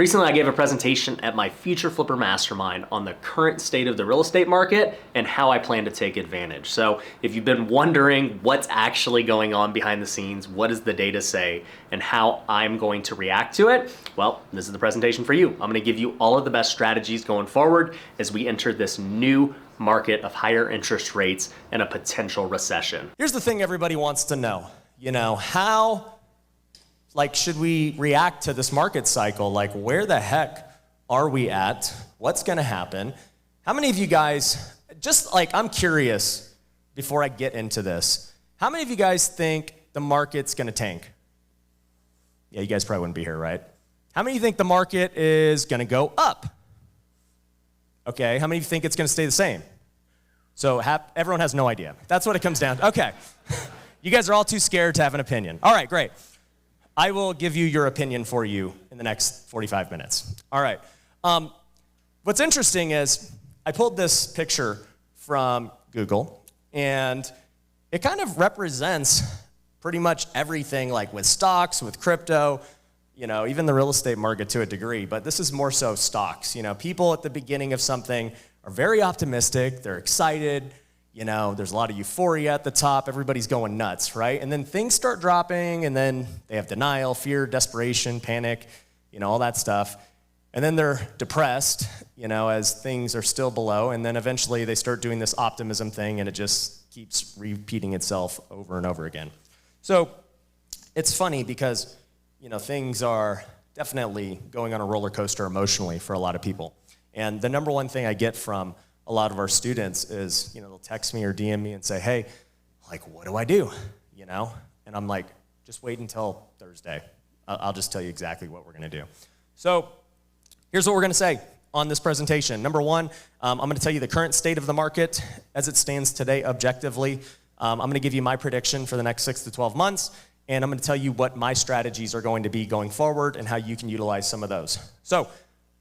Recently, I gave a presentation at my Future Flipper Mastermind on the current state of the real estate market and how I plan to take advantage. So if you've been wondering what's actually going on behind the scenes, what does the data say, and how I'm going to react to it, well, this is the presentation for you. I'm gonna give you all of the best strategies going forward as we enter this new market of higher interest rates and a potential recession. Here's the thing everybody wants to know. How should we react to this market cycle? Where the heck are we at? What's gonna happen? How many of you guys, I'm curious before I get into this, how many of you guys think the market's gonna tank? Yeah, you guys probably wouldn't be here, right? How many of you think the market is gonna go up? Okay, how many of you think it's gonna stay the same? So everyone has no idea. That's what it comes down to. Okay, you guys are all too scared to have an opinion. All right, great. I will give you your opinion for you in the next 45 minutes. All right. What's interesting is I pulled this picture from Google, and it kind of represents pretty much everything, with stocks, with crypto, even the real estate market to a degree, but this is more so stocks. People at the beginning of something are very optimistic, they're excited, there's a lot of euphoria at the top, everybody's going nuts, right? And then things start dropping, and then they have denial, fear, desperation, panic, all that stuff. And then they're depressed, as things are still below, and then eventually they start doing this optimism thing, and it just keeps repeating itself over and over again. So it's funny because, things are definitely going on a roller coaster emotionally for a lot of people. And the number one thing I get from a lot of our students is, they'll text me or DM me and say, hey, what do I do? And I'm like, just wait until Thursday. I'll just tell you exactly what we're gonna do. So here's what we're gonna say on this presentation. Number one, I'm gonna tell you the current state of the market as it stands today objectively. I'm gonna give you my prediction for the next 6 to 12 months, and I'm gonna tell you what my strategies are going to be going forward and how you can utilize some of those. So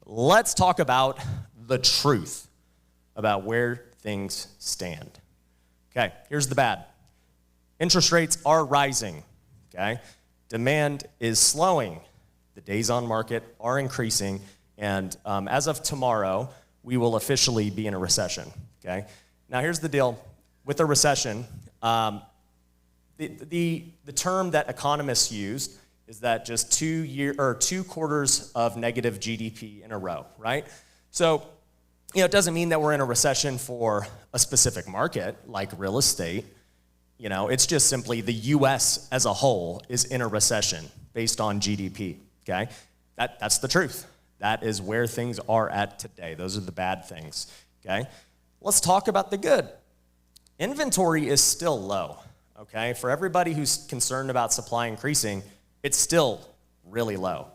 let's talk about the truth about where things stand. Okay, here's the bad. Interest rates are rising, okay? Demand is slowing. The days on market are increasing, and as of tomorrow, we will officially be in a recession, okay? Now here's the deal. With a recession, the term that economists use is that just 2 quarters of negative GDP in a row, right? So, it doesn't mean that we're in a recession for a specific market like real estate. It's just simply the US as a whole is in a recession based on GDP, okay? That's the truth. That is where things are at today. Those are the bad things, okay? Let's talk about the good. Inventory is still low, okay? For everybody who's concerned about supply increasing, it's still really low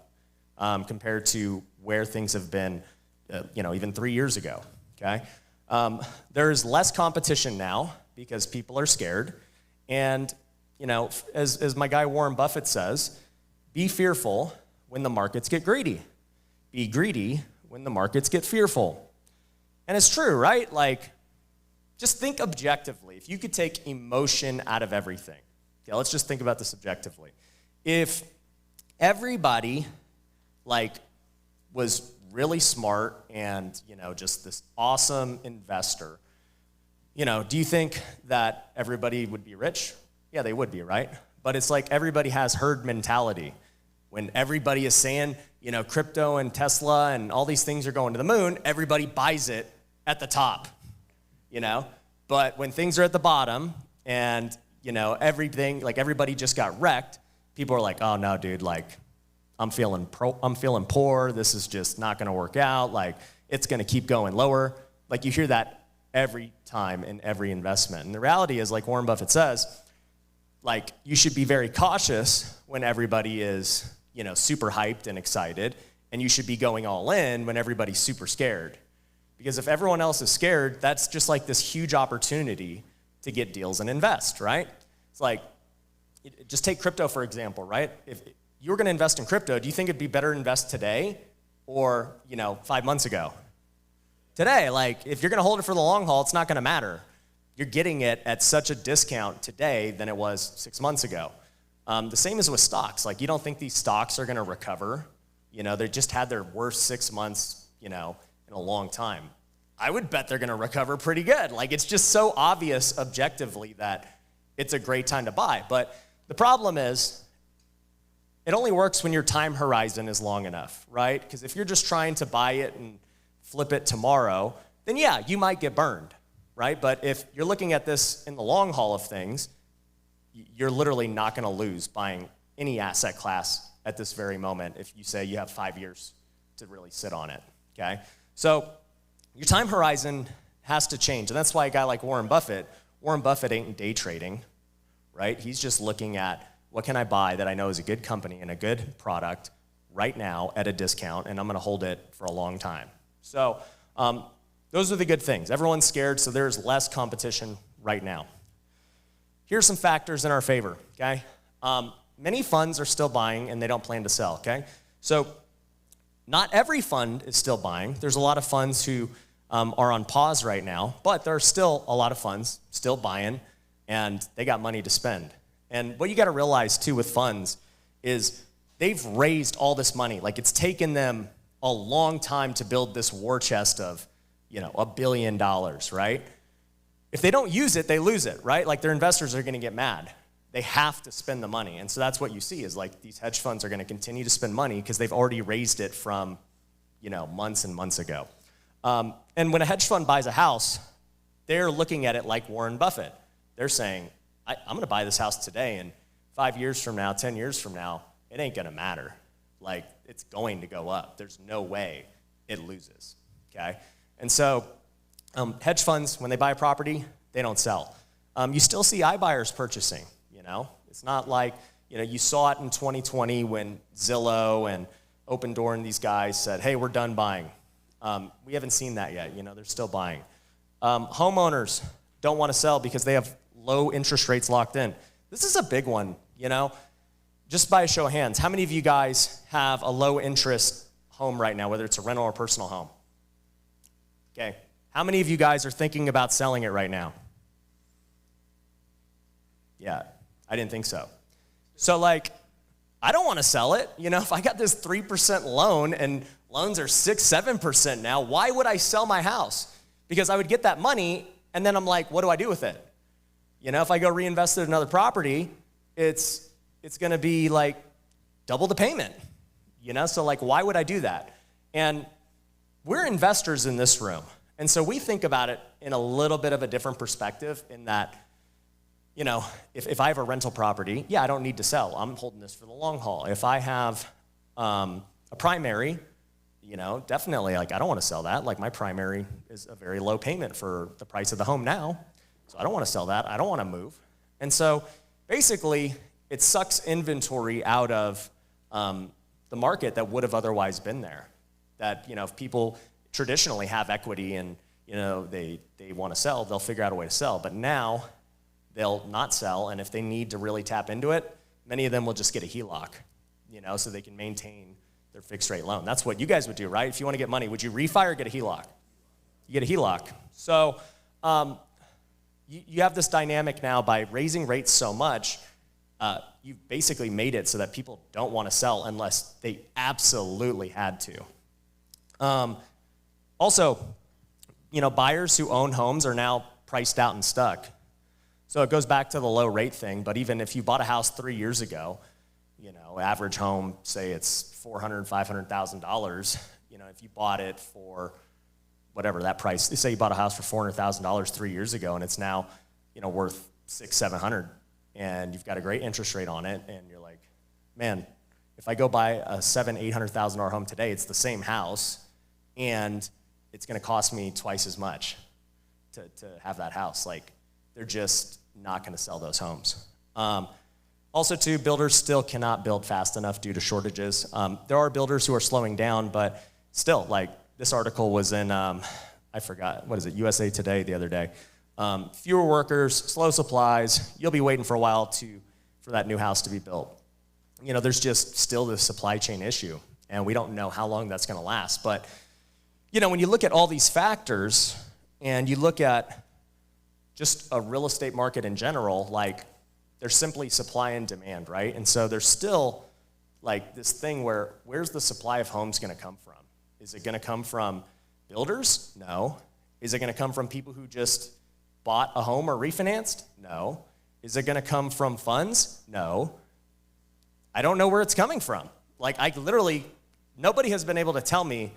compared to where things have been even 3 years ago, okay? There's less competition now because people are scared. And, as my guy Warren Buffett says, be fearful when the markets get greedy. Be greedy when the markets get fearful. And it's true, right? Just think objectively. If you could take emotion out of everything, okay, let's just think about this objectively. If everybody, was really smart and, just this awesome investor, do you think that everybody would be rich? Yeah, they would be, right? But it's like everybody has herd mentality. When everybody is saying, crypto and Tesla and all these things are going to the moon, everybody buys it at the top, But when things are at the bottom and, everything, everybody just got wrecked, people are like, oh no, dude, I'm feeling poor. This is just not going to work out. It's going to keep going lower. You hear that every time in every investment. And the reality is, like Warren Buffett says, you should be very cautious when everybody is, super hyped and excited, and you should be going all in when everybody's super scared. Because if everyone else is scared, that's just this huge opportunity to get deals and invest, right? It's just take crypto for example, right? If you were going to invest in crypto, do you think it'd be better to invest today or, 5 months ago? Today, if you're going to hold it for the long haul, it's not going to matter. You're getting it at such a discount today than it was 6 months ago. The same is with stocks. You don't think these stocks are going to recover, They just had their worst 6 months, in a long time. I would bet they're going to recover pretty good. Like, it's just so obvious objectively that it's a great time to buy. But the problem is, it only works when your time horizon is long enough, right? Because if you're just trying to buy it and flip it tomorrow, then yeah, you might get burned, right? But if you're looking at this in the long haul of things, you're literally not going to lose buying any asset class at this very moment if you say you have 5 years to really sit on it, okay? So your time horizon has to change, and that's why a guy like Warren Buffett ain't day trading, right? He's just looking at, what can I buy that I know is a good company and a good product right now at a discount, and I'm going to hold it for a long time. So those are the good things. Everyone's scared, so there's less competition right now. Here's some factors in our favor, okay? Many funds are still buying, and they don't plan to sell, okay? So not every fund is still buying. There's a lot of funds who are on pause right now, but there are still a lot of funds still buying, and they got money to spend. And what you got to realize, too, with funds is they've raised all this money. Like, it's taken them a long time to build this war chest of, $1 billion, right? If they don't use it, they lose it, right? Like, their investors are going to get mad. They have to spend the money. And so that's what you see is, like, these hedge funds are going to continue to spend money because they've already raised it from, months and months ago. And when a hedge fund buys a house, they're looking at it like Warren Buffett. They're saying, I'm going to buy this house today, and 5 years from now, 10 years from now, it ain't going to matter. Like, it's going to go up. There's no way it loses, okay? And so hedge funds, when they buy a property, they don't sell. You still see iBuyers purchasing, It's not like, you saw it in 2020 when Zillow and Open Door and these guys said, hey, we're done buying. We haven't seen that yet. They're still buying. Homeowners don't want to sell because they have low interest rates locked in. This is a big one, Just by a show of hands, how many of you guys have a low interest home right now, whether it's a rental or personal home? Okay. How many of you guys are thinking about selling it right now? Yeah, I didn't think so. So, I don't want to sell it. If I got this 3% loan and loans are 6-7% now, why would I sell my house? Because I would get that money, and then I'm like, what do I do with it? If I go reinvest it in another property, it's going to be double the payment. So why would I do that? And we're investors in this room. And so we think about it in a little bit of a different perspective in that, if I have a rental property, yeah, I don't need to sell. I'm holding this for the long haul. If I have a primary, definitely, I don't want to sell that. My primary is a very low payment for the price of the home now. So I don't want to sell that. I don't want to move. And so basically, it sucks inventory out of the market that would have otherwise been there. That, if people traditionally have equity and, they want to sell, they'll figure out a way to sell. But now they'll not sell. And if they need to really tap into it, many of them will just get a HELOC, so they can maintain their fixed rate loan. That's what you guys would do, right? If you want to get money, would you refi or get a HELOC? You get a HELOC. So you have this dynamic now by raising rates so much, you've basically made it so that people don't want to sell unless they absolutely had to. Also, buyers who own homes are now priced out and stuck. So it goes back to the low rate thing, but even if you bought a house 3 years ago, average home, say it's $400,000, $500,000, if you bought it for whatever that price, say you bought a house for $400,000 3 years ago and it's now, worth $600,000-$700,000 and you've got a great interest rate on it and you're like, man, if I go buy a $700,000-$800,000 home today, it's the same house and it's going to cost me twice as much to have that house. They're just not going to sell those homes. Also, too, builders still cannot build fast enough due to shortages. There are builders who are slowing down, but still, this article was in, I forgot, what is it, USA Today the other day. Fewer workers, slow supplies. You'll be waiting for a while for that new house to be built. There's just still this supply chain issue, and we don't know how long that's going to last. But, when you look at all these factors and you look at just a real estate market in general, there's simply supply and demand, right? And so there's still like this thing where where's the supply of homes going to come from? Is it going to come from builders? No. Is it going to come from people who just bought a home or refinanced? No. Is it going to come from funds? No. I don't know where it's coming from. Like, nobody has been able to tell me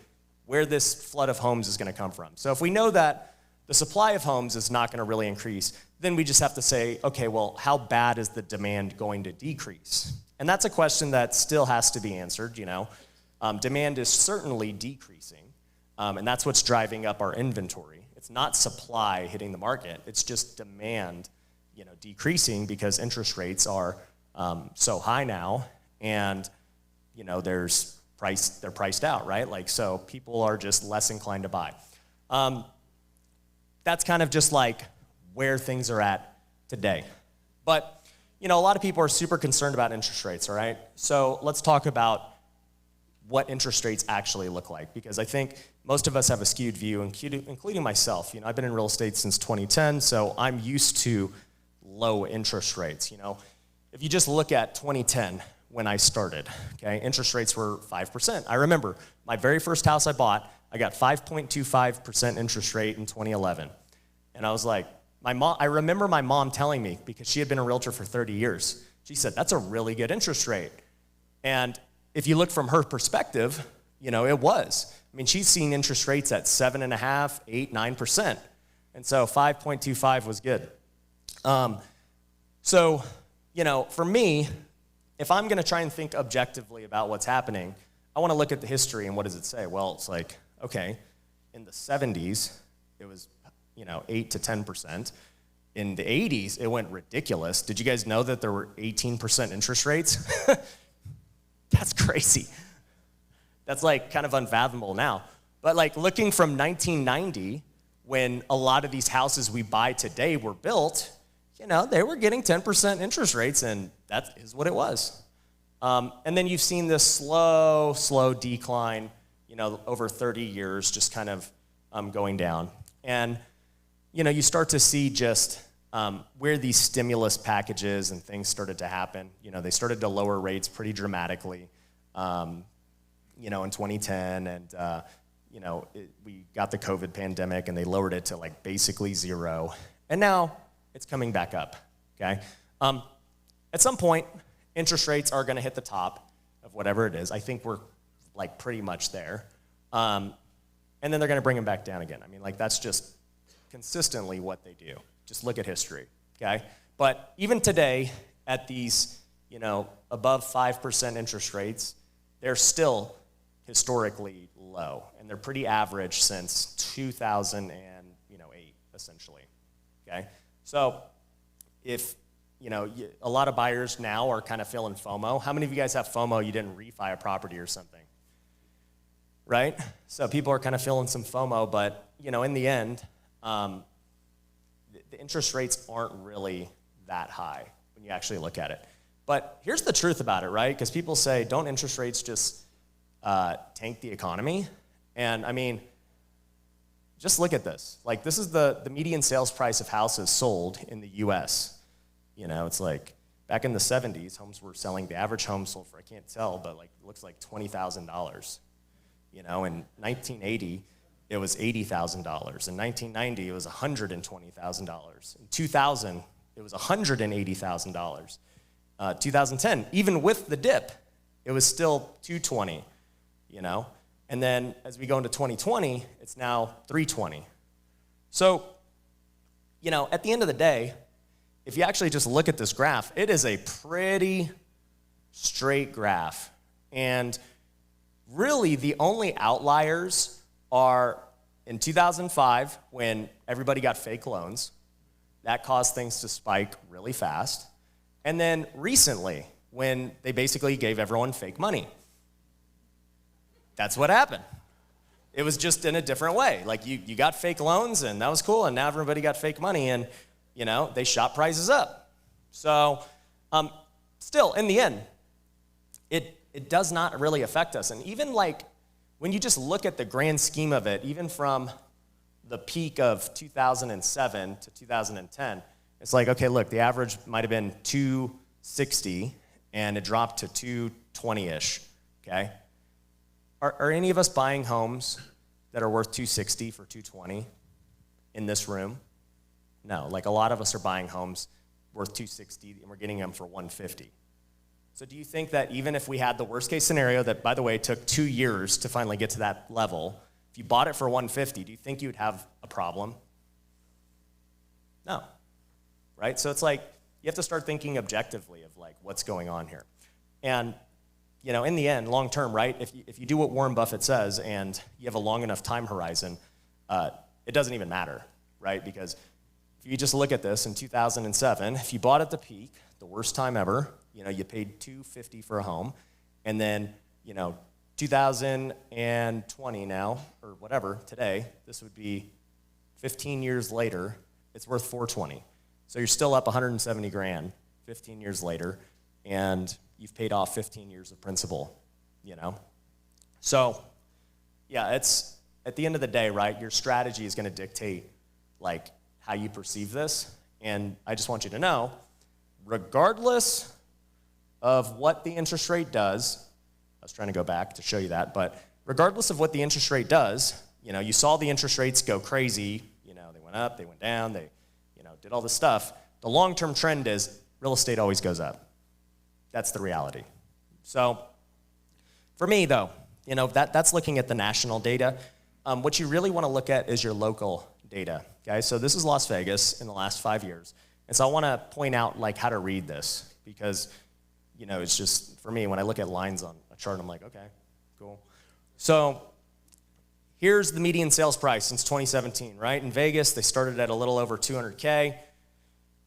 where this flood of homes is going to come from. So if we know that the supply of homes is not going to really increase, then we just have to say, okay, well, how bad is the demand going to decrease? And that's a question that still has to be answered, Demand is certainly decreasing, and that's what's driving up our inventory. It's not supply hitting the market. It's just demand, decreasing because interest rates are so high now, and, they're priced out, right? Like, so people are just less inclined to buy. That's kind of just like where things are at today. But, a lot of people are super concerned about interest rates, all right? So let's talk about what interest rates actually look like, because I think most of us have a skewed view, including myself. I've been in real estate since 2010, so I'm used to low interest rates. If you just look at 2010, when I started, okay, interest rates were 5%. I remember my very first house I bought, I got 5.25% interest rate in 2011. And I was like, I remember my mom telling me, because she had been a realtor for 30 years, she said, that's a really good interest rate. And if you look from her perspective, it was. I mean, she's seen interest rates at 7.5%, 8%, 9%. And so 5.25 was good. So, for me, if I'm going to try and think objectively about what's happening, I want to look at the history and what does it say? Well, it's like, okay, in the 70s, it was, 8 to 10%. In the 80s, it went ridiculous. Did you guys know that there were 18% interest rates? That's crazy. That's like kind of unfathomable now. But like looking from 1990, when a lot of these houses we buy today were built, they were getting 10% interest rates, and that is what it was. And then you've seen this slow decline, over 30 years, just kind of going down. And, you start to see just where these stimulus packages and things started to happen. They started to lower rates pretty dramatically, in 2010. And, we got the COVID pandemic, and they lowered it to like basically zero. And now it's coming back up, okay? At some point, interest rates are going to hit the top of whatever it is. I think we're like pretty much there. And then they're going to bring them back down again. I mean, like that's just consistently what they do. Just look at history, okay? But even today, at these, above 5% interest rates, they're still historically low. And they're pretty average since 2008, essentially, okay? So if, a lot of buyers now are kind of feeling FOMO. How many of you guys have FOMO you didn't refi a property or something? Right? So people are kind of feeling some FOMO, but, in the end, the interest rates aren't really that high when you actually look at it. But here's the truth about it, right? Because people say, don't interest rates just tank the economy? And I mean, just look at this. Like, this is the median sales price of houses sold in the U.S. It's like back in the 70s, homes were selling, the average home sold for, I can't tell, but like it looks like $20,000. In 1980, it was $80,000. In 1990, it was $120,000. In 2000, it was $180,000. 2010, even with the dip, it was still $220,000, And then as we go into 2020, it's now $320,000. So, at the end of the day, if you actually just look at this graph, it is a pretty straight graph. And really the only outliers are in 2005 when everybody got fake loans. That caused things to spike really fast. And then recently when they basically gave everyone fake money. That's what happened. It was just in a different way. Like you got fake loans and that was cool, and now everybody got fake money and they shot prices up. So still, in the end, it does not really affect us. And even like when you just look at the grand scheme of it, even from the peak of 2007 to 2010, it's like, okay, look, the average might have been 260 and it dropped to 220-ish, okay? Are any of us buying homes that are worth 260 for 220 in this room? No, like a lot of us are buying homes worth 260 and we're getting them for 150. So do you think that even if we had the worst case scenario that, by the way, took 2 years to finally get to that level, if you bought it for 150, do you think you would have a problem? No, right? So it's like you have to start thinking objectively of like what's going on here. And you know, in the end, long term, right, if you do what Warren Buffett says and you have a long enough time horizon, it doesn't even matter, right? Because if you just look at this in 2007, if you bought at the peak, the worst time ever, you know, you paid $250 for a home, and then, you know, 2020 now, or whatever, today, this would be 15 years later, it's worth $420. So you're still up 170 grand 15 years later, and you've paid off 15 years of principal, you know? So, yeah, it's, at the end of the day, right, your strategy is gonna dictate, like, how you perceive this, and I just want you to know, regardless of what the interest rate does, I was trying to go back to show you that, but regardless of what the interest rate does, you know, you saw the interest rates go crazy, you know, they went up, they went down, they, you know, did all this stuff. The long-term trend is real estate always goes up. That's the reality. So for me, though, you know, that's looking at the national data. What you really want to look at is your local data, okay? So this is Las Vegas in the last 5 years. And so I want to point out, like, how to read this because, you know, it's just, for me, when I look at lines on a chart, I'm like, okay, cool. So here's the median sales price since 2017, right? In Vegas, they started at a little over 200K.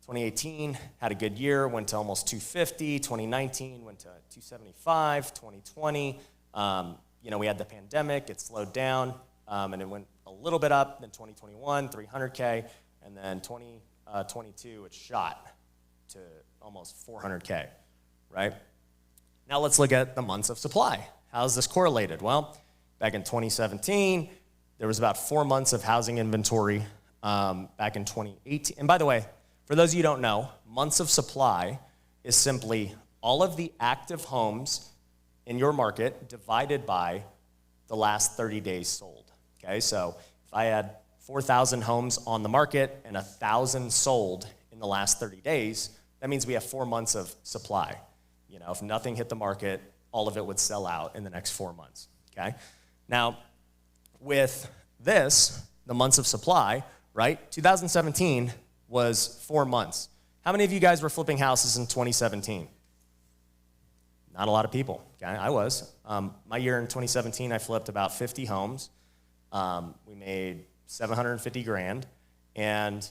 2018 had a good year, went to almost 250. 2019 went to 275. 2020, you know, we had the pandemic. It slowed down, and it went a little bit up. Then 2021, 300K, and then 2022, it shot to almost 400K, right? Now let's look at the months of supply. How's this correlated? Well, back in 2017, there was about 4 months of housing inventory. Back in 2018, and by the way, for those of you who don't know, months of supply is simply all of the active homes in your market divided by the last 30 days sold, okay? So if I had 4,000 homes on the market and 1,000 sold in the last 30 days, that means we have 4 months of supply. You know, if nothing hit the market, all of it would sell out in the next 4 months, okay? Now, with this, the months of supply, right, 2017 was 4 months. How many of you guys were flipping houses in 2017? Not a lot of people, okay? I was. My year in 2017, I flipped about 50 homes. We made 750 grand, and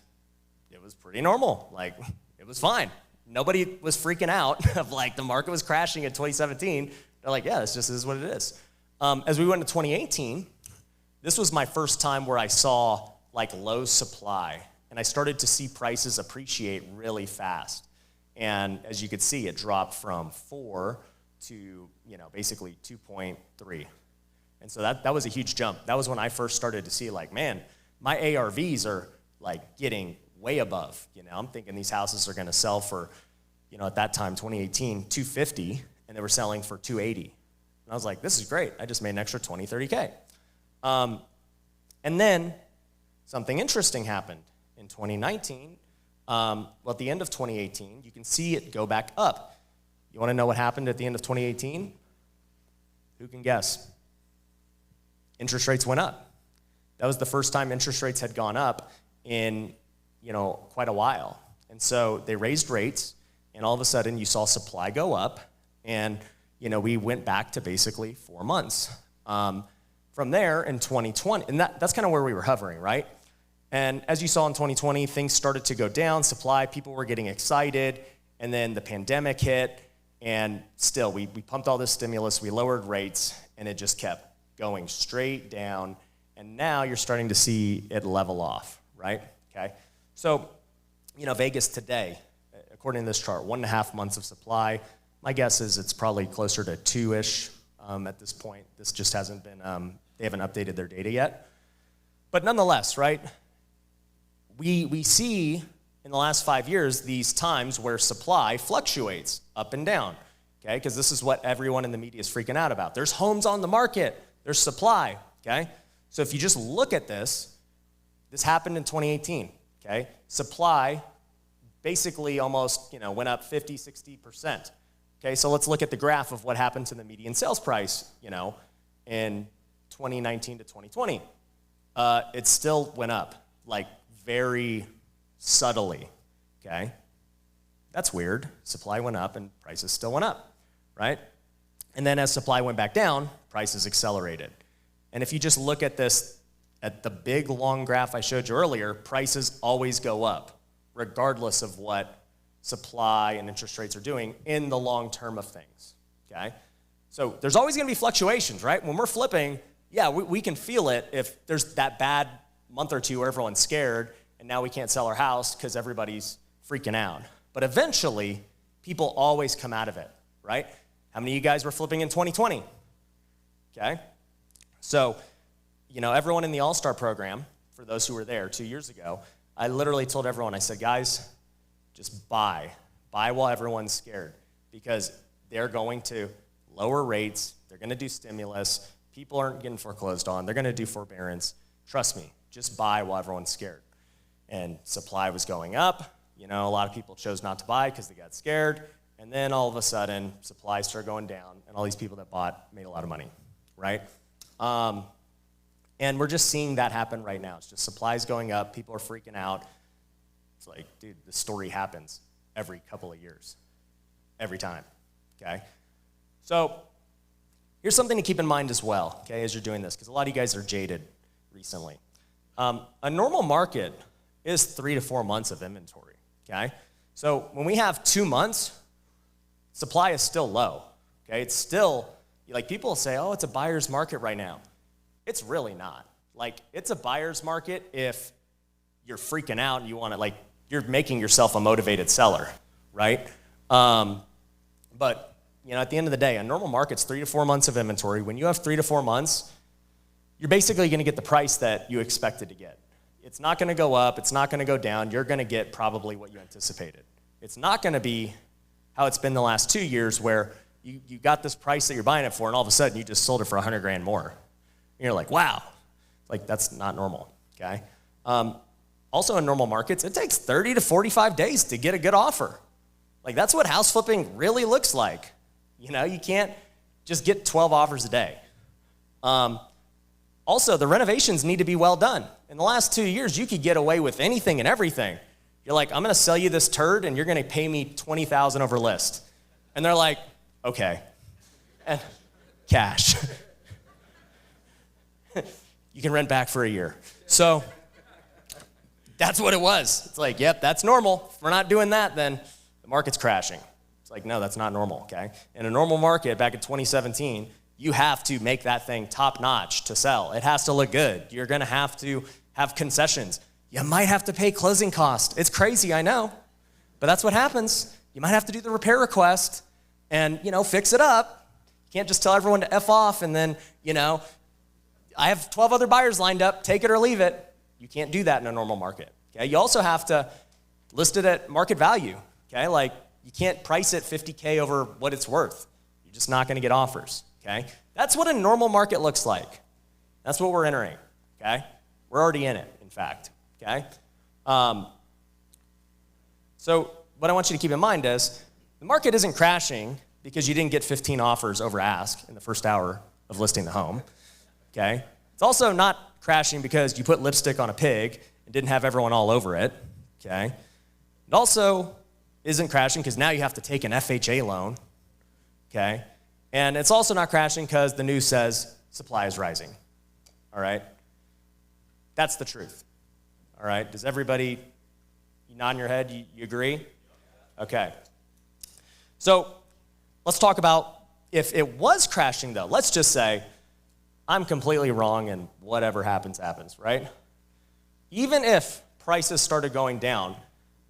it was pretty normal. Like, it was fine. Nobody was freaking out of like the market was crashing in 2017. They're like, yeah, this just is what it is. As we went to 2018, this was my first time where I saw like low supply, and I started to see prices appreciate really fast. And as you could see, it dropped from 4 to, you know, basically 2.3. And so that was a huge jump. That was when I first started to see like, man, my ARVs are like getting way above. You know, I'm thinking these houses are gonna sell for, you know, at that time, 2018, 250, and they were selling for 280. And I was like, this is great. I just made an extra 20, 30K. And then something interesting happened in 2019. Well, at the end of 2018, you can see it go back up. You wanna know what happened at the end of 2018? Who can guess? Interest rates went up. That was the first time interest rates had gone up in, you know, quite a while. And so they raised rates, and all of a sudden you saw supply go up, and, you know, we went back to basically 4 months. From there in 2020, and that's kind of where we were hovering, right? And as you saw in 2020, things started to go down, supply, people were getting excited, and then the pandemic hit, and still, we pumped all this stimulus, we lowered rates, and it just kept going straight down, and now you're starting to see it level off, right? Okay, so, you know, Vegas today, according to this chart, 1.5 months of supply. My guess is it's probably closer to 2-ish at this point. This just hasn't been, they haven't updated their data yet. But nonetheless, right, we see in the last 5 years these times where supply fluctuates up and down. okay? Because this is what everyone in the media is freaking out about. There's homes on the market. There's supply, okay? So if you just look at this happened in 2018, okay? Supply basically almost, went up 50, 60%. Okay, so let's look at the graph of what happened to the median sales price, in 2019 to 2020. It still went up, like very subtly, okay? That's weird. Supply went up and prices still went up, right? And then as supply went back down, prices accelerated. And if you just look at this, at the big long graph I showed you earlier, prices always go up, regardless of what supply and interest rates are doing in the long term of things, okay? So there's always gonna be fluctuations, right? When we're flipping, yeah, we can feel it if there's that bad month or two where everyone's scared and now we can't sell our house because everybody's freaking out. But eventually, people always come out of it, right? How many of you guys were flipping in 2020? Okay? So, everyone in the All-Star program, for those who were there 2 years ago, I literally told everyone, I said, guys, just buy. Buy while everyone's scared because they're going to lower rates. They're going to do stimulus. People aren't getting foreclosed on. They're going to do forbearance. Trust me, just buy while everyone's scared. And supply was going up. A lot of people chose not to buy because they got scared. And then all of a sudden, supply started going down, and all these people that bought made a lot of money, right? And we're just seeing that happen right now. It's just supply's going up. People are freaking out. It's like, dude, this story happens every couple of years, every time, okay? So here's something to keep in mind as well, okay, as you're doing this, because a lot of you guys are jaded recently. A normal market is 3 to 4 months of inventory, okay? So when we have 2 months, supply is still low, okay? It's still, like people say, oh, it's a buyer's market right now. It's really not. Like, it's a buyer's market if you're freaking out and you want to, like, you're making yourself a motivated seller, right? But, at the end of the day, a normal market's 3 to 4 months of inventory. When you have 3 to 4 months, you're basically going to get the price that you expected to get. It's not going to go up. It's not going to go down. You're going to get probably what you anticipated. It's not going to be how it's been the last 2 years where you got this price that you're buying it for, and all of a sudden you just sold it for $100,000 more. And you're like, wow. Like, that's not normal, okay? Also in normal markets, it takes 30 to 45 days to get a good offer. Like, that's what house flipping really looks like. You can't just get 12 offers a day. Also, the renovations need to be well done. In the last 2 years, you could get away with anything and everything. You're like, I'm going to sell you this turd, and you're going to pay me $20,000 over list. And they're like, okay. And cash. You can rent back for a year. So that's what it was. It's like, yep, that's normal. If we're not doing that, then the market's crashing. It's like, no, that's not normal, okay? In a normal market back in 2017, you have to make that thing top-notch to sell. It has to look good. You're going to have concessions. You might have to pay closing costs. It's crazy, I know, but that's what happens. You might have to do the repair request and, fix it up. You can't just tell everyone to F off and then, I have 12 other buyers lined up, take it or leave it. You can't do that in a normal market, okay? You also have to list it at market value, okay? Like, you can't price it $50K over what it's worth. You're just not gonna get offers, okay? That's what a normal market looks like. That's what we're entering, okay? We're already in it, in fact, okay? So what I want you to keep in mind is the market isn't crashing because you didn't get 15 offers over ask in the first hour of listing the home, okay? It's also not crashing because you put lipstick on a pig and didn't have everyone all over it, okay? It also isn't crashing because now you have to take an FHA loan, okay? And it's also not crashing because the news says supply is rising, all right? That's the truth, all right? Does everybody, you nodding your head, you agree? Okay. So let's talk about if it was crashing though. Let's just say I'm completely wrong and whatever happens, happens, right? Even if prices started going down,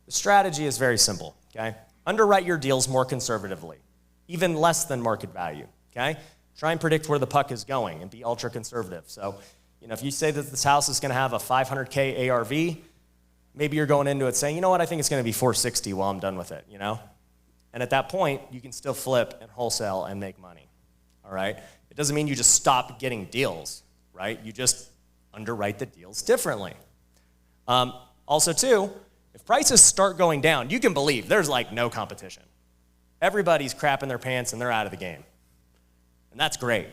the strategy is very simple, okay? Underwrite your deals more conservatively, even less than market value, okay? Try and predict where the puck is going and be ultra conservative. So, if you say that this house is gonna have a 500K ARV, maybe you're going into it saying, you know what, I think it's gonna be 460 while I'm done with it, And at that point, you can still flip and wholesale and make money, all right? It doesn't mean you just stop getting deals, right? You just underwrite the deals differently. Also, too, if prices start going down, you can believe there's like no competition. Everybody's crapping their pants and they're out of the game. And that's great. It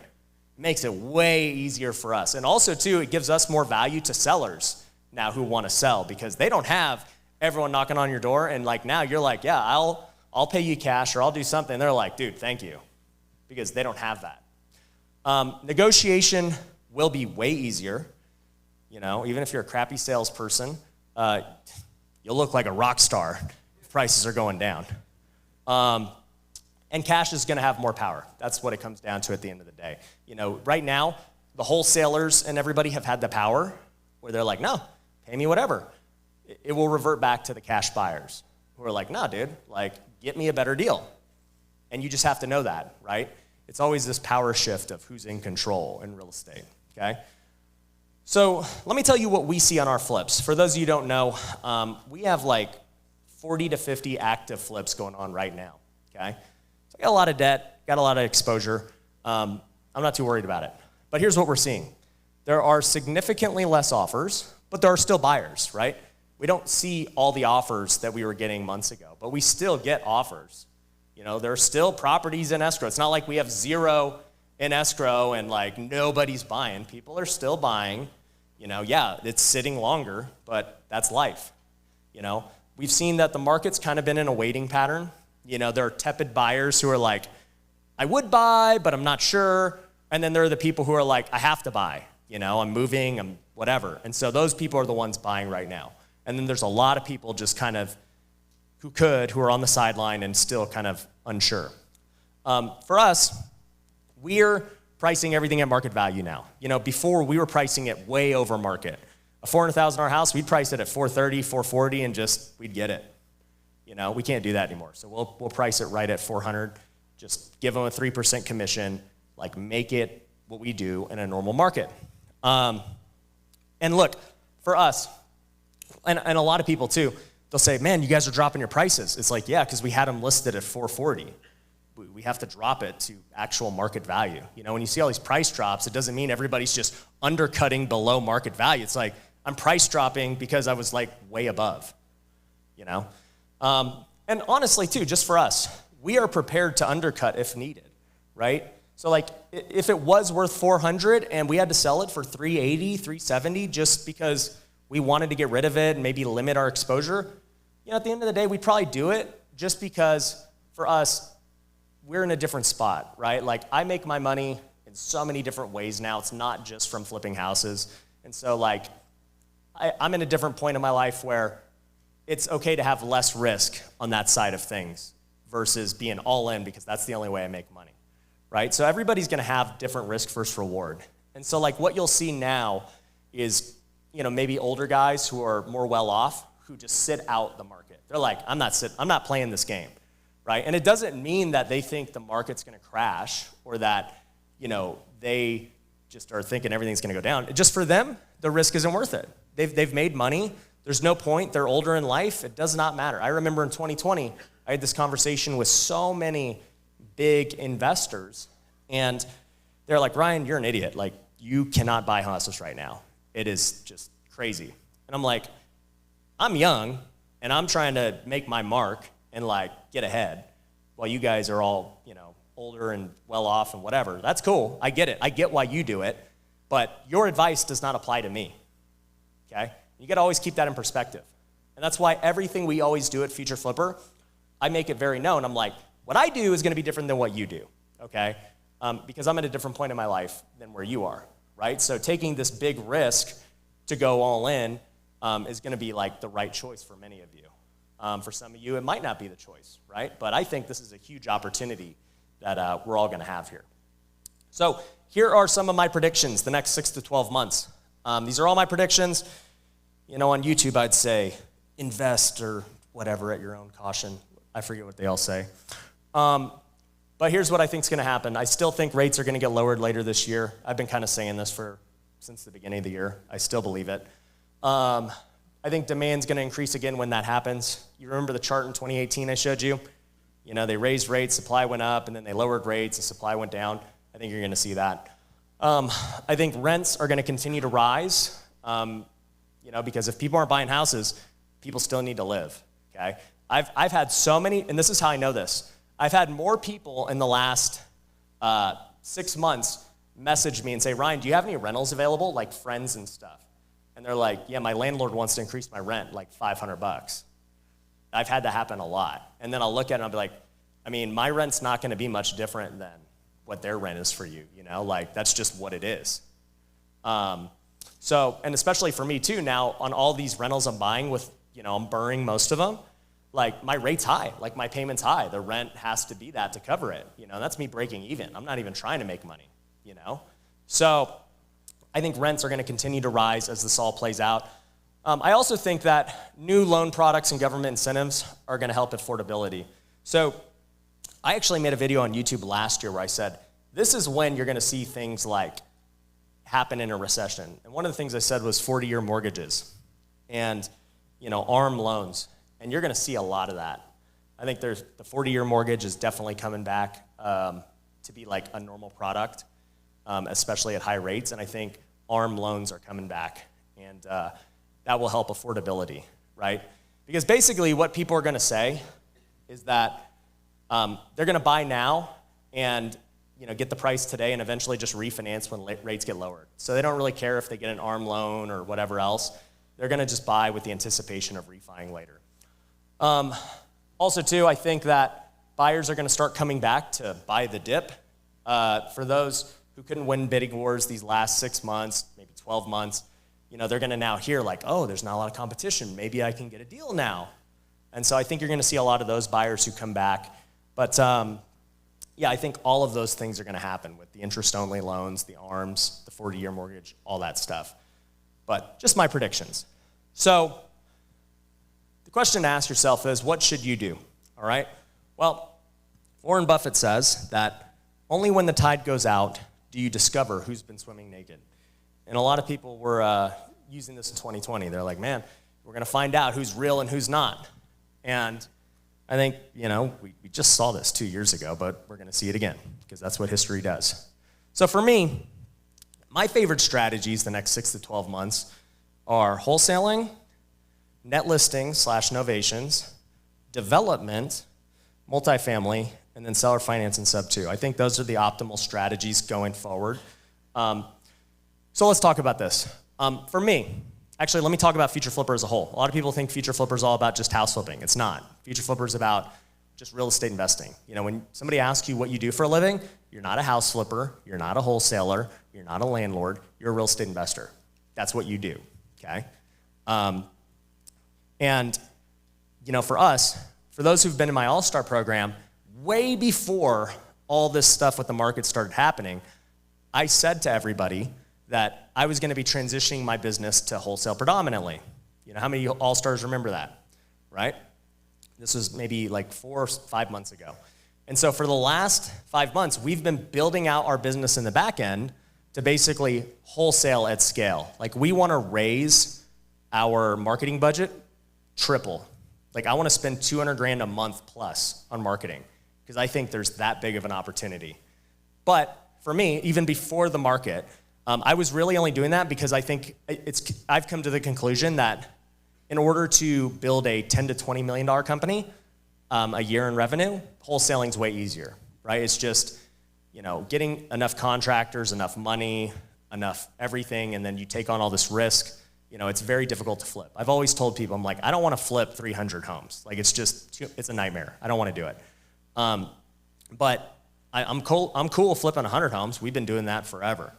makes it way easier for us. And also, too, it gives us more value to sellers now who want to sell because they don't have everyone knocking on your door. And like now you're like, yeah, I'll pay you cash or I'll do something. And they're like, dude, thank you, because they don't have that. Negotiation will be way easier. You know, even if you're a crappy salesperson, you'll look like a rock star if prices are going down. And cash is going to have more power. That's what it comes down to at the end of the day. You know, right now, the wholesalers and everybody have had the power where they're like, no, pay me whatever. It will revert back to the cash buyers who are like, no, dude, like, get me a better deal. And you just have to know that, right? It's always this power shift of who's in control in real estate, okay? So let me tell you what we see on our flips. For those of you who don't know, we have like 40 to 50 active flips going on right now, okay? So I got a lot of debt, got a lot of exposure. I'm not too worried about it. But here's what we're seeing. There are significantly less offers, but there are still buyers, right? We don't see all the offers that we were getting months ago, but we still get offers. You know, there are still properties in escrow. It's not like we have zero in escrow and like nobody's buying. People are still buying. You know, yeah, it's sitting longer, but that's life. You know, we've seen that the market's kind of been in a waiting pattern. You know, there are tepid buyers who are like, I would buy, but I'm not sure. And then there are the people who are like, I have to buy. You know, I'm moving, I'm whatever. And so those people are the ones buying right now. And then there's a lot of people just kind of who are on the sideline and still kind of unsure. For us, we're pricing everything at market value now. You know, before we were pricing it way over market. A $400,000 house, we'd price it at $430,000, $440,000, and just we'd get it. You know, we can't do that anymore. So we'll price it right at $400,000. Just give them a 3% commission, like make it what we do in a normal market. And look, for us, and a lot of people too, they'll say, man, you guys are dropping your prices. It's like, yeah, because we had them listed at $440,000. We have to drop it to actual market value. You know, when you see all these price drops, it doesn't mean everybody's just undercutting below market value. It's like, I'm price dropping because I was like way above, you know? And honestly too, just for us, we are prepared to undercut if needed, right? So like, if it was worth $400,000 and we had to sell it for $380,000, $370,000 just because we wanted to get rid of it and maybe limit our exposure, you know, at the end of the day, we'd probably do it just because for us, we're in a different spot, right? Like I make my money in so many different ways now. It's not just from flipping houses. And so like, I'm in a different point in my life where it's okay to have less risk on that side of things versus being all in because that's the only way I make money, right? So everybody's gonna have different risk versus reward. And so like what you'll see now is, you know, maybe older guys who are more well off who just sit out the market. They're like, I'm not playing this game, right? And it doesn't mean that they think the market's gonna crash or that, you know, they just are thinking everything's gonna go down. Just for them, the risk isn't worth it. They've made money. There's no point. They're older in life. It does not matter. I remember in 2020, I had this conversation with so many big investors, and they're like, Ryan, you're an idiot. Like, you cannot buy houses right now. It is just crazy. And I'm like, I'm young, and I'm trying to make my mark and like get ahead while you guys are all, you know, older and well off and whatever. That's cool. I get it. I get why you do it, but your advice does not apply to me, okay? You got to always keep that in perspective. And that's why everything we always do at Future Flipper, I make it very known. I'm like, what I do is going to be different than what you do, okay? Because I'm at a different point in my life than where you are, right? So taking this big risk to go all in is going to be like the right choice for many of you. For some of you, it might not be the choice, right? But I think this is a huge opportunity that we're all going to have here. So here are some of my predictions the next 6 to 12 months. These are all my predictions. You know, on YouTube, I'd say invest or whatever at your own caution. I forget what they all say. But here's what I think is going to happen. I still think rates are going to get lowered later this year. I've been kind of saying this since the beginning of the year. I still believe it. I think demand's going to increase again when that happens. You remember the chart in 2018 I showed you? They raised rates, supply went up, and then they lowered rates, and supply went down. I think you're going to see that. I think rents are going to continue to rise, because if people aren't buying houses, people still need to live, okay? I've had so many, and this is how I know this. I've had more people in the last 6 months message me and say, Ryan, do you have any rentals available, like friends and stuff? And they're like, yeah, my landlord wants to increase my rent like $500. I've had that happen a lot. And then I'll look at it and I'll be like, my rent's not going to be much different than what their rent is for you, that's just what it is. And especially for me too, now on all these rentals I'm buying with, I'm burning most of them, like my rate's high, like my payment's high. The rent has to be that to cover it. That's me breaking even. I'm not even trying to make money, So I think rents are going to continue to rise as this all plays out. I also think that new loan products and government incentives are going to help affordability. So I actually made a video on YouTube last year where I said, this is when you're going to see things like happen in a recession. And one of the things I said was 40-year mortgages and, ARM loans. And you're going to see a lot of that. I think the 40-year mortgage is definitely coming back to be like a normal product, especially at high rates. And I think ARM loans are coming back. And that will help affordability, right? Because basically what people are going to say is that they're going to buy now and get the price today and eventually just refinance when rates get lowered. So they don't really care if they get an ARM loan or whatever else. They're going to just buy with the anticipation of refining later. Also, too, I think that buyers are going to start coming back to buy the dip. For those who couldn't win bidding wars these last 6 months, maybe 12 months, they're going to now hear like, oh, there's not a lot of competition. Maybe I can get a deal now. And so I think you're going to see a lot of those buyers who come back. But I think all of those things are going to happen with the interest-only loans, the ARMs, the 40-year mortgage, all that stuff. But just my predictions. So the question to ask yourself is, what should you do? All right? Well, Warren Buffett says that only when the tide goes out do you discover who's been swimming naked. And a lot of people were using this in 2020. They're like, man, we're going to find out who's real and who's not. And I think, we just saw this 2 years ago, but we're going to see it again because that's what history does. So for me, my favorite strategies the next 6 to 12 months are wholesaling, net listings / novations, development, multifamily, and then seller finance and sub 2. I think those are the optimal strategies going forward. So let's talk about this. For me, actually, let me talk about Future Flipper as a whole. A lot of people think Future Flipper is all about just house flipping. It's not. Future Flipper is about just real estate investing. When somebody asks you what you do for a living, you're not a house flipper, you're not a wholesaler, you're not a landlord, you're a real estate investor. That's what you do, okay? For us, for those who've been in my All-Star program, way before all this stuff with the market started happening, I said to everybody that I was going to be transitioning my business to wholesale predominantly. How many All-Stars remember that, right? This was maybe like 4 or 5 months ago. And so for the last 5 months, we've been building out our business in the back end to basically wholesale at scale. Like we want to raise our marketing budget triple. Like I want to spend $200,000 a month plus on marketing because I think there's that big of an opportunity. But for me, even before the market, I was really only doing that because I think I've come to the conclusion that in order to build a $10 to $20 million company a year in revenue, wholesaling's way easier, right? It's just, getting enough contractors, enough money, enough everything, and then you take on all this risk. It's very difficult to flip. I've always told people, I'm like, I don't want to flip 300 homes. Like it's a nightmare. I don't want to do it. But I'm cool flipping 100 homes. We've been doing that forever.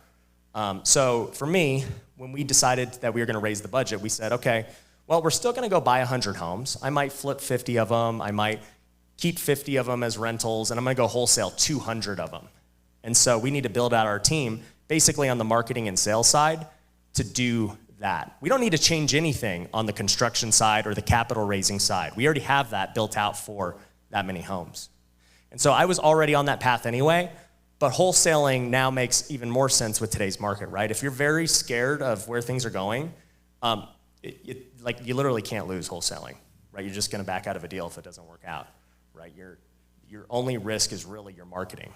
So for me, when we decided that we were going to raise the budget, we said, okay, well, we're still going to go buy 100 homes. I might flip 50 of them. I might keep 50 of them as rentals, and I'm going to go wholesale 200 of them. And so we need to build out our team basically on the marketing and sales side to do that. We don't need to change anything on the construction side or the capital raising side. We already have that built out for that many homes. And so I was already on that path anyway. But wholesaling now makes even more sense with today's market, right? If you're very scared of where things are going, you literally can't lose wholesaling, right? You're just going to back out of a deal if it doesn't work out, right? your only risk is really your marketing.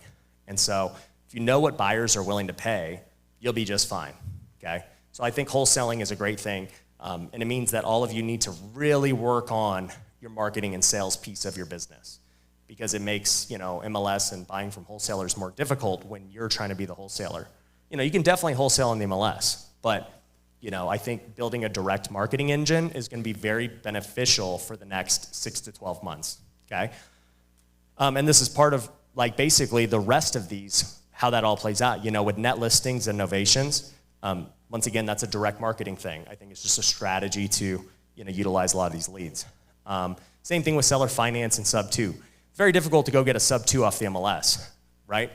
And so if you know what buyers are willing to pay, you'll be just fine, okay? So I think wholesaling is a great thing, and it means that all of you need to really work on your marketing and sales piece of your business, because it makes, MLS and buying from wholesalers more difficult when you're trying to be the wholesaler. You can definitely wholesale in the MLS, but I think building a direct marketing engine is going to be very beneficial for the next 6 to 12 months, okay? And this is part of, basically the rest of these, how that all plays out. With net listings and novations, once again, that's a direct marketing thing. I think it's just a strategy to, utilize a lot of these leads. Same thing with seller finance and sub 2. It's very difficult to go get a sub 2 off the MLS, right?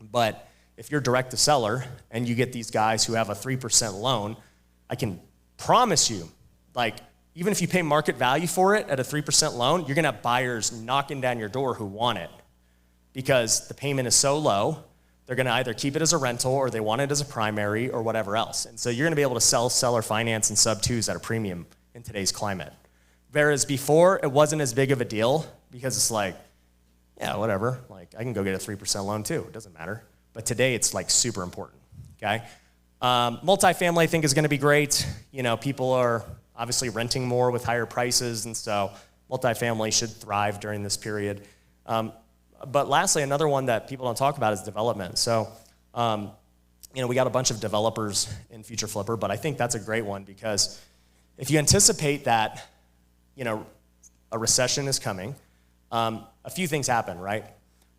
But if you're direct to seller and you get these guys who have a 3% loan, I can promise you, even if you pay market value for it at a 3% loan, you're gonna have buyers knocking down your door who want it because the payment is so low. They're gonna either keep it as a rental or they want it as a primary or whatever else. And so you're gonna be able to sell seller finance and sub 2s at a premium in today's climate. Whereas before, it wasn't as big of a deal because it's whatever. I can go get a 3% loan too, it doesn't matter. But today it's super important, okay? Multifamily I think is gonna be great. People are obviously renting more with higher prices, and so multifamily should thrive during this period. But lastly, another one that people don't talk about is development. So, we got a bunch of developers in Future Flipper, but I think that's a great one because if you anticipate that, a recession is coming, a few things happen, right?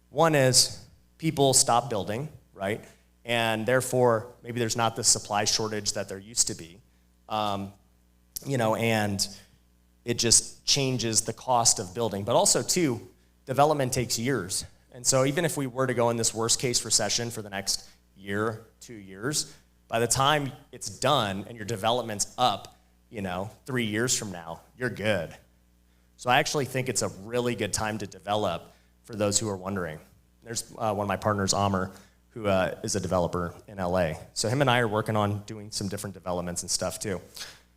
One is people stop building, right? And therefore, maybe there's not the supply shortage that there used to be. And it just changes the cost of building. But also, too, development takes years. And so even if we were to go in this worst case recession for the next year, 2 years, by the time it's done and your development's up, 3 years from now, you're good. So I actually think it's a really good time to develop for those who are wondering. There's one of my partners, Amr, who is a developer in LA. So him and I are working on doing some different developments and stuff too.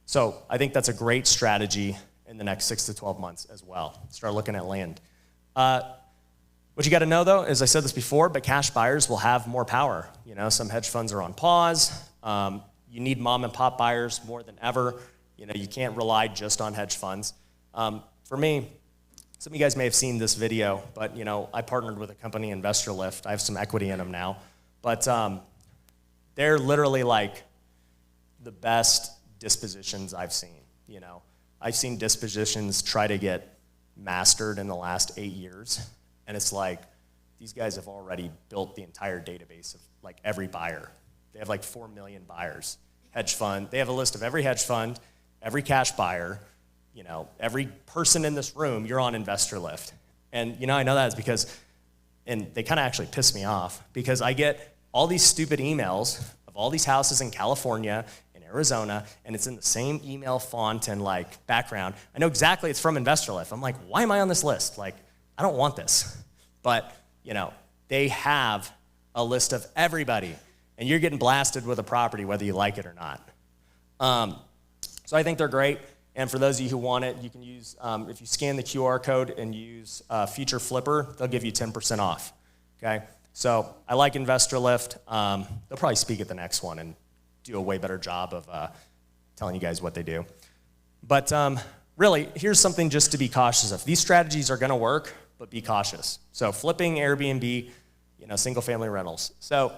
So I think that's a great strategy in the next 6 to 12 months as well. Start looking at land. What you got to know, though, is I said this before, but cash buyers will have more power. Some hedge funds are on pause. You need mom and pop buyers more than ever. You can't rely just on hedge funds. For me, some of you guys may have seen this video, but I partnered with a company, Investor Lift. I have some equity in them now, but they're literally the best dispositions I've seen. I've seen dispositions try to get mastered in the last 8 years, and it's these guys have already built the entire database of every buyer. They have 4 million buyers. Hedge fund, they have a list of every hedge fund, every cash buyer, every person in this room, you're on Investor Lift. And I know that is because, and they kind of actually piss me off, because I get all these stupid emails of all these houses in California, in Arizona, and it's in the same email font and background. I know exactly it's from Investor Lift. I'm why am I on this list? I don't want this. But, they have a list of everybody, and you're getting blasted with a property whether you like it or not. So I think they're great. And for those of you who want it, you can use, if you scan the QR code and use Future Flipper, they'll give you 10% off, okay? So I like Investor Lift. They'll probably speak at the next one and do a way better job of telling you guys what they do. But really, here's something just to be cautious of. These strategies are gonna work, but be cautious. So flipping, Airbnb, single family rentals. So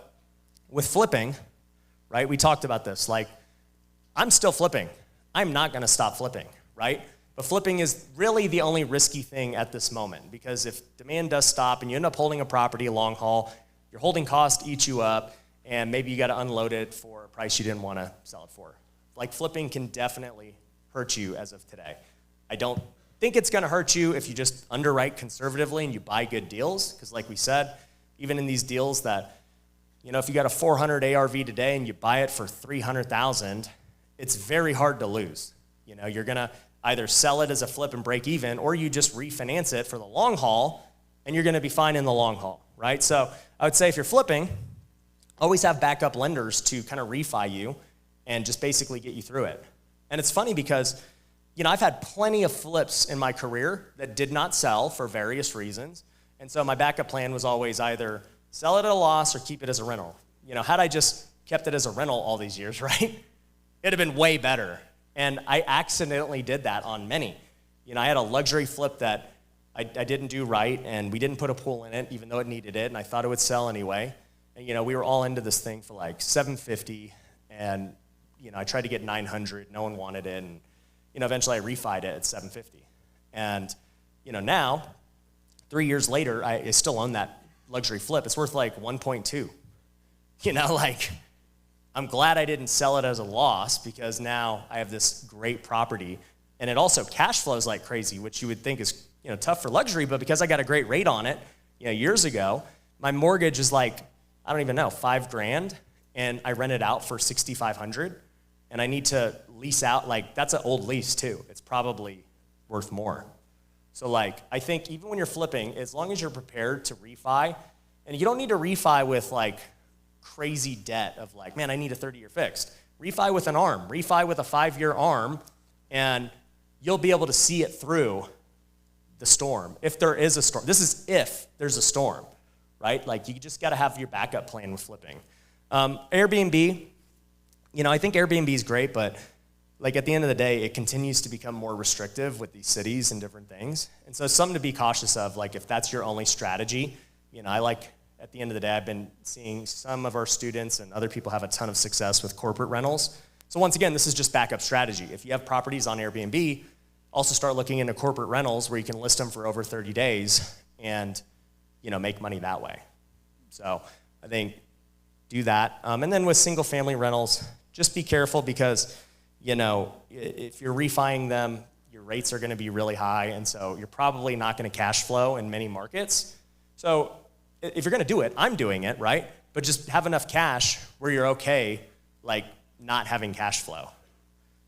with flipping, right, we talked about this, I'm still flipping. I'm not gonna stop flipping, right? But flipping is really the only risky thing at this moment, because if demand does stop and you end up holding a property long haul, your holding cost eats you up, and maybe you gotta unload it for a price you didn't wanna sell it for. Flipping can definitely hurt you as of today. I don't think it's gonna hurt you if you just underwrite conservatively and you buy good deals, because like we said, even in these deals that, if you got a 400 ARV today and you buy it for 300,000, it's very hard to lose. You're gonna either sell it as a flip and break even, or you just refinance it for the long haul, and you're gonna be fine in the long haul, right? So I would say if you're flipping, always have backup lenders to kind of refi you and just basically get you through it. And it's funny because, I've had plenty of flips in my career that did not sell for various reasons, And so my backup plan was always either sell it at a loss or keep it as a rental. Had I just kept it as a rental all these years, right? It'd have been way better. And I accidentally did that on many. I had a luxury flip that I didn't do right, and we didn't put a pool in it, even though it needed it, and I thought it would sell anyway. And we were all into this thing for like $750, and I tried to get $900. No one wanted it, and eventually I refied it at $750. And now, 3 years later, I still own that luxury flip. It's worth like 1.2. I'm glad I didn't sell it as a loss, because now I have this great property, and it also cash flows like crazy, which you would think is tough for luxury, but because I got a great rate on it, years ago, my mortgage is like, I don't even know, $5,000, and I rent it out for $6,500, and I need to lease out, that's an old lease too. It's probably worth more. So I think even when you're flipping, as long as you're prepared to refi, and you don't need to refi with crazy debt of man, I need a 30-year fixed. Refi with an ARM, refi with a 5-year ARM, and you'll be able to see it through the storm, if there is a storm. This is if there's a storm, right? You just got to have your backup plan with flipping. Airbnb, I think Airbnb is great, but at the end of the day, it continues to become more restrictive with these cities and different things. And so it's something to be cautious of, if that's your only strategy. At the end of the day, I've been seeing some of our students and other people have a ton of success with corporate rentals. So once again, this is just backup strategy. If you have properties on Airbnb, also start looking into corporate rentals where you can list them for over 30 days and, make money that way. So I think do that. And then with single family rentals, just be careful, because, if you're refining them, your rates are going to be really high. And so you're probably not going to cash flow in many markets. So if you're going to do it, I'm doing it, right? But just have enough cash where you're okay, not having cash flow.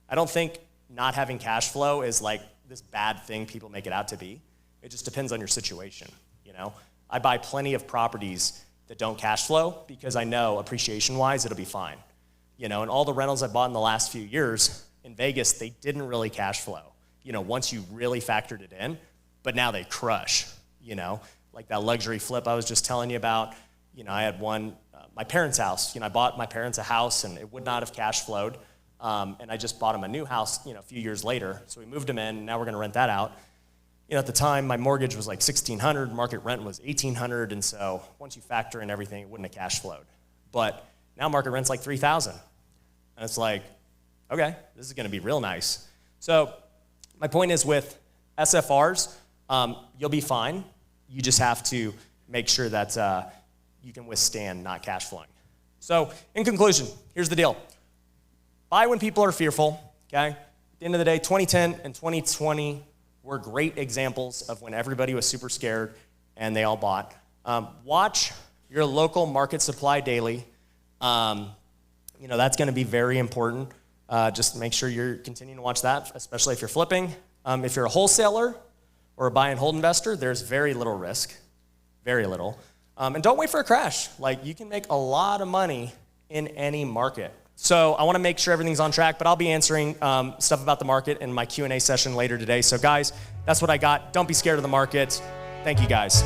I don't think not having cash flow is this bad thing people make it out to be. It just depends on your situation, I buy plenty of properties that don't cash flow because I know appreciation-wise it'll be fine. And all the rentals I bought in the last few years in Vegas, they didn't really cash flow, once you really factored it in, but now they crush, like that luxury flip I was just telling you about. I had one, my parents' house. I bought my parents a house, and it would not have cash flowed. And I just bought them a new house, a few years later. So we moved them in, and now we're going to rent that out. At the time, my mortgage was like $1,600, market rent was $1,800, and so once you factor in everything, it wouldn't have cash flowed. But now market rent's like $3,000, and it's okay, this is going to be real nice. So my point is, with SFRs, you'll be fine. You just have to make sure that you can withstand not cash flowing. So in conclusion, here's the deal. Buy when people are fearful, okay? At the end of the day, 2010 and 2020 were great examples of when everybody was super scared and they all bought. Watch your local market supply daily. That's going to be very important. Just make sure you're continuing to watch that, especially if you're flipping. If you're a wholesaler or a buy and hold investor, there's very little risk, very little. And don't wait for a crash. You can make a lot of money in any market. So I want to make sure everything's on track, but I'll be answering stuff about the market in my Q&A session later today. So guys, that's what I got. Don't be scared of the market. Thank you guys.